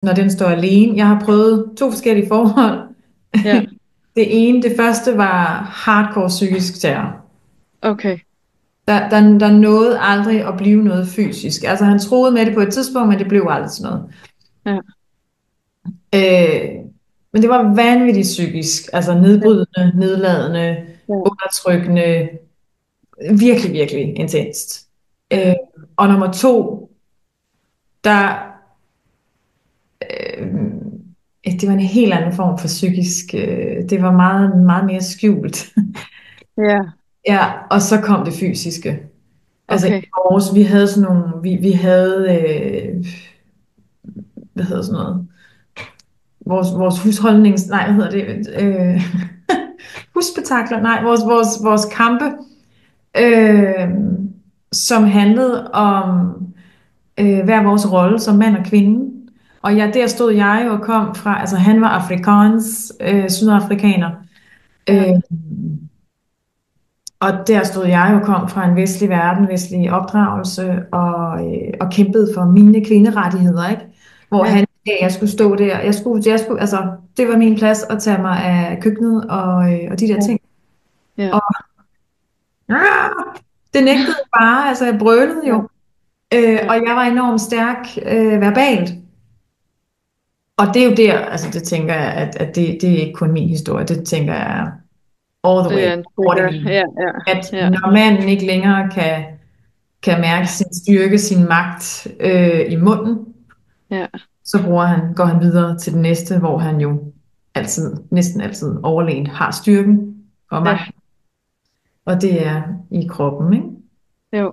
når den står alene. Jeg har prøvet to forskellige forhold. Ja, Det første var hardcore psykisk terror. okay. Der nåede aldrig at blive noget fysisk. Altså han troede med det på et tidspunkt, men det blev aldrig sådan noget. Ja, Øh, men det var vanvittigt psykisk. Altså ja, nedbrydende, nedladende, ja, undertrykkende. Virkelig, virkelig intenst. Øh, ja, og nummer to, der øh, det var en helt anden form for psykisk. Det var meget, meget mere skjult. ja, Ja, og så kom det fysiske. Altså i okay. vores, vi havde sådan nogle, vi havde, hvad hedder sådan noget, vores husholdnings, nej, hvad hedder det, husspektakler, nej, vores kampe, øh, som handlede om hver vores rolle som mand og kvinde. Og ja, der stod jeg og kom fra, altså han var afrikansk, sydafrikaner, Ja, øh, og der stod jeg og kom fra en vestlig verden, vestlig opdragelse, og kæmpede for mine kvinderettigheder, ikke? Hvor ja, jeg skulle stå der, jeg skulle, altså, det var min plads at tage mig af køkkenet og de der ja, ting. ja, Og ah, det nægtede jeg bare, altså jeg brølede ja, jo. ja. Og jeg var enormt stærk verbalt. Og det er jo der, altså det tænker jeg, at det er ikke kun min historie, det tænker jeg all the Det way er en over det trigger. hele. Ja, ja, At ja, når manden ikke længere kan mærke sin styrke, sin magt i munden, ja, så går han videre til den næste, hvor han jo altid, næsten altid overlegent har styrken og ja, magt, og det er i kroppen, ikke? jo.